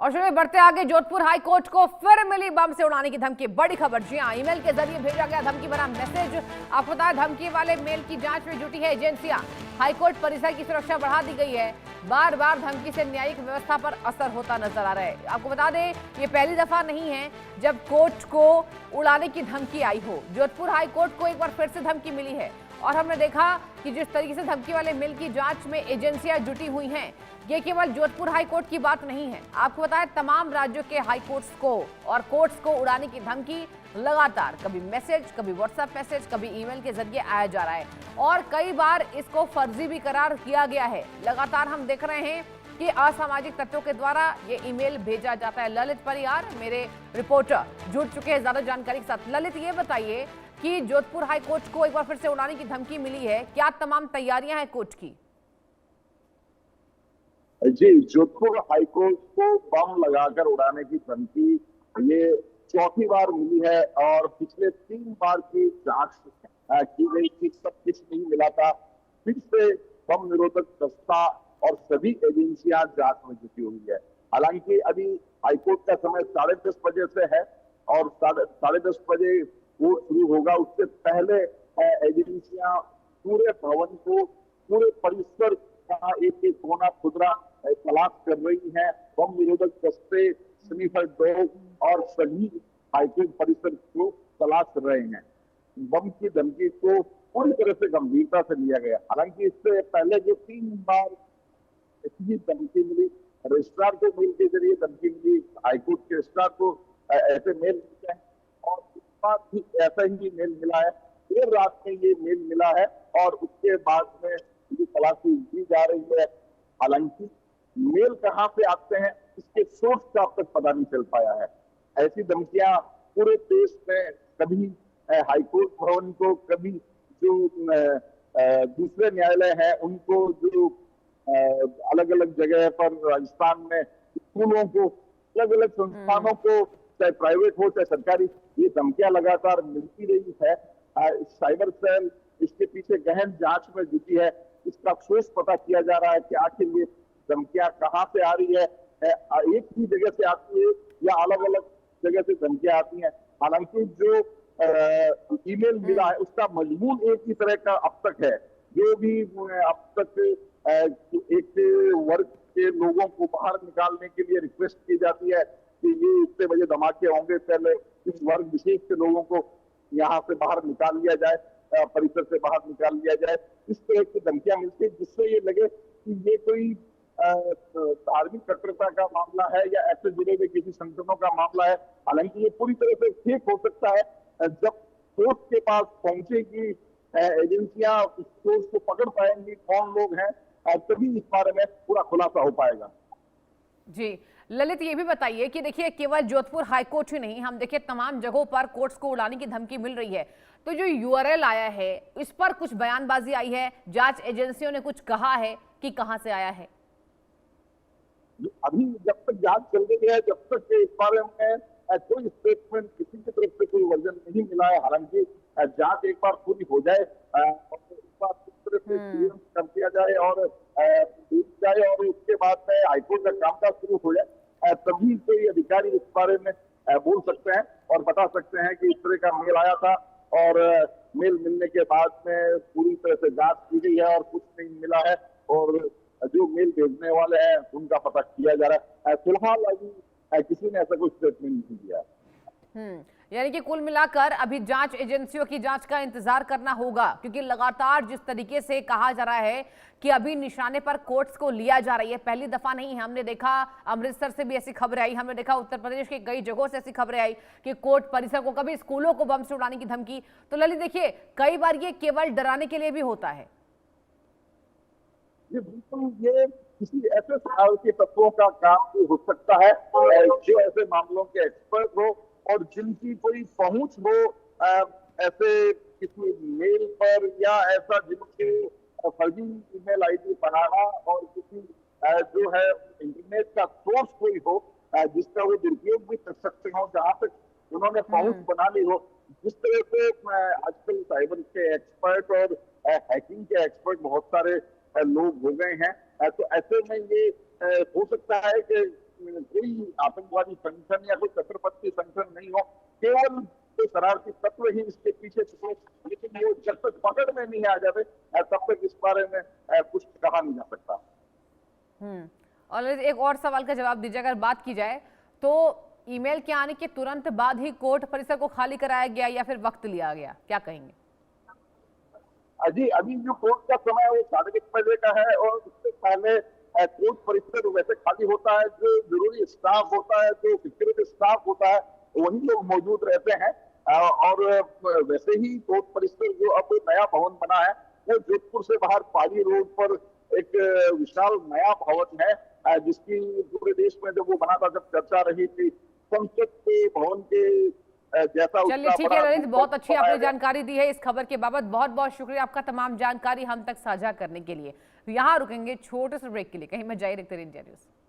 और चलिए बढ़ते आगे, जोधपुर हाई कोर्ट को फिर मिली बम से उड़ाने की धमकी। बड़ी खबर, जी हां, ईमेल के जरिए भेजा गया धमकी भरा मैसेज। आपको बता, धमकी वाले मेल की जांच में जुटी है एजेंसियां। हाईकोर्ट परिसर की सुरक्षा बढ़ा दी गई है। बार बार धमकी से न्यायिक व्यवस्था पर असर होता नजर आ रहा है। आपको बता दें, ये पहली दफा नहीं है जब कोर्ट को उड़ाने की धमकी आई हो। जोधपुर हाई कोर्ट को एक बार फिर से धमकी मिली है और हमने देखा कि जिस तरीके से धमकी वाले मेल की जांच में एजेंसियां जुटी हुई हैं, ये केवल जोधपुर हाई कोर्ट की बात नहीं है। आपको बताएं, तमाम राज्यों के हाई कोर्ट्स को और कोर्ट्स को उड़ाने की धमकी लगातार, कभी मैसेज, कभी व्हाट्सएप मैसेज, कभी ईमेल के जरिए आया जा रहा है और कई बार इसको फर्जी भी करार किया गया है। लगातार हम देख रहे हैं कि असामाजिक तत्वों के द्वारा ये ईमेल भेजा जाता है। ललित परियार, मेरे रिपोर्टर, जुड़ चुके हैं ज्यादा जानकारी के साथ। ललित, ये बताइए कि जोधपुर हाई कोर्ट को एक बार फिर से उड़ाने की धमकी मिली है, क्या तमाम तैयारियां हैं कोर्ट की? जी, जोधपुर हाईकोर्ट को बम लगाकर उड़ाने की धमकी ये चौथी बार मिली है और पिछले 3 बार की जांच की गई थी, सब कुछ नहीं मिला था। फिर से बम निरोधक दस्ता और सभी एजेंसियां जांच में जुटी हुई है। हालांकि अभी हाईकोर्ट का समय 10:30 बजे से है और 10:30 बजे कोर्ट शुरू होगा। उससे पहले एजेंसियां पूरे भवन को, पूरे परिसर का एक एक कोना खुदरा तलाश कर रही है। बम निरोधक दस्ते, स्नीफर डॉग और सभी हाईकोर्ट परिसर को तलाश रहे हैं। बम की धमकी को पूरी तरह से गंभीरता से लिया गया। हालांकि इससे पहले जो 3 बार इतनी धमकी मिली, रजिस्ट्रार को मेल के जरिए धमकी मिली, हाईकोर्ट के रजिस्ट्रार को ऐसे मेल मिलते हैं और इस बार भी ऐसा ही मेल मिला है। देर रात में ये मेल मिला है और उसके बाद में ये तलाशी की जा रही है। हालांकि मेल कहां से आते हैं, इसके सोर्स का अब तक पता नहीं चल पाया है। ऐसी धमकियां पूरे देश में कभी हाईकोर्ट भवन को, कभी जो दूसरे न्यायालय हैं उनको, जो अलग अलग जगह पर राजस्थान में स्कूलों को, अलग अलग संस्थानों को, चाहे प्राइवेट हो चाहे सरकारी, ये धमकियां लगातार मिलती रही है। साइबर सेल इसके पीछे गहन जांच में जुटी है। इसका सोर्स पता किया जा रहा है कि आखिर ये धमकियां कहां से आ रही है। एक ही जगह से आती है या अलग अलग जगह से धमकियां आती हैं। हालांकि जो ईमेल मिला है उसका मजमून एक ही तरह का अब तक है। जो भी अब तक एक वर्ग के लोगों को बाहर निकालने के लिए रिक्वेस्ट की जाती है कि ये इतने बजे धमाके होंगे, पहले इस वर्ग विशेष के लोगों को यहाँ से बाहर निकाल लिया जाए, परिसर से बाहर निकाल लिया जाए। इस तरह की धमकियां मिलती है जिससे ये लगे कि ये कोई धार्मिक कट्टरता का मामला है या ऐसे जुड़े हुए किसी संगठनों का मामला है। हालांकि ये पूरी तरह से फेक हो सकता है। जब कोर्ट के पास पहुंचेगी एजेंसियां, उस सोर्स को पकड़ पाएंगी कौन लोग हैं, तभी इस बारे में पूरा खुलासा हो पाएगा। जी ललित, ये भी बताइए कि देखिए, केवल जोधपुर हाईकोर्ट ही नहीं, हम देखिए तमाम जगहों पर कोर्ट्स को उड़ाने की धमकी मिल रही है। तो जो यूआरएल आया है, इस पर कुछ बयानबाजी आई है? जांच एजेंसियों ने कुछ कहा है कि कहां से आया है? अभी जब तक जांच चल रही है, जब तक इस बारे में कोई स्टेटमेंट किसी की तरफ से कोई वर्जन नहीं मिला है। हालांकि जांच एक बार पूरी हो जाए और एक बार किस तरह से क्लियरेंस कर दिया जाए और देख जाए और उसके बाद में हाईकोर्ट का कामकाज शुरू हो जाए, तभी कोई अधिकारी इस बारे में बोल सकते हैं और बता सकते हैं कि इस तरह का मेल आया था और मेल मिलने के बाद में पूरी तरह से जांच की गई है और कुछ नहीं मिला है और जो मेल भेजने वाले हैं उनका पता किया जा रहा है। फिलहाल अभी किसी ने ऐसा कोई स्टेटमेंट नहीं दिया। यानी कि कुल मिलाकर अभी जांच एजेंसियों की जांच का इंतजार करना होगा, क्योंकि लगातार जिस तरीके से कहा जा रहा है कि अभी निशाने पर कोर्ट्स को लिया जा रही है, पहली दफा नहीं है। हमने देखा अमृतसर से भी ऐसी खबरें आई, हमने देखा उत्तर प्रदेश के कई जगहों से ऐसी खबरें आई कि कोर्ट परिसर को, कभी स्कूलों को बम से उड़ाने की धमकी। तो ललित देखिए, कई बार ये केवल डराने के लिए भी होता है। ये बिल्कुल, ये किसी ऐसे सवाल के तत्वों का काम भी हो सकता है जो ऐसे मामलों के एक्सपर्ट हो और जिनकी कोई पहुंच हो ऐसे किसी मेल पर, या ऐसा जिनके फर्जी ईमेल आईडी बनाना और किसी जो है इंटरनेट का सोर्स कोई हो जिसका वो दुरुपयोग भी कर सकते हो, जहां तक उन्होंने पहुंच बना ली हो। जिस तरह से आजकल साइबर के एक्सपर्ट और हैकिंग के एक्सपर्ट बहुत सारे लोग हो गए हैं, तो ऐसे में ये हो सकता है कि कोई आतंकवादी संगठन या कोई कट्टरपंथी संगठन नहीं हो, केवल कोई शरारती तत्व ही इसके पीछे छुपे। लेकिन वो जब तक पकड़ में नहीं आ जाते तब तक इस बारे में कुछ कहा नहीं जा सकता। और एक और सवाल का जवाब दीजिए, अगर बात की जाए तो ईमेल के आने के तुरंत बाद ही कोर्ट परिसर को खाली कराया गया या फिर वक्त लिया गया, क्या कहेंगे? जी, अभी जो कोर्ट का समय है वो 1:30 बजे का है और उससे पहले कोर्ट परिसर वैसे खाली होता है। जो जरूरी स्टाफ होता है, जो सिक्योरिटी स्टाफ होता है, वही लोग मौजूद रहते हैं। और वैसे ही कोर्ट परिसर जो अब नया भवन बना है वो जोधपुर से बाहर पाली रोड पर एक विशाल नया भवन है, जिसकी पूरे देश में जब वो बना था, जब चर्चा रही थी संसद के भवन के जैसा। चलिए ठीक है ललित, बहुत अच्छी आपने जानकारी दी है इस खबर के बाबत। बहुत बहुत शुक्रिया आपका तमाम जानकारी हम तक साझा करने के लिए। यहाँ रुकेंगे छोटे से ब्रेक के लिए, कहीं मत जाइए, देखते रहिए इंडिया न्यूज़।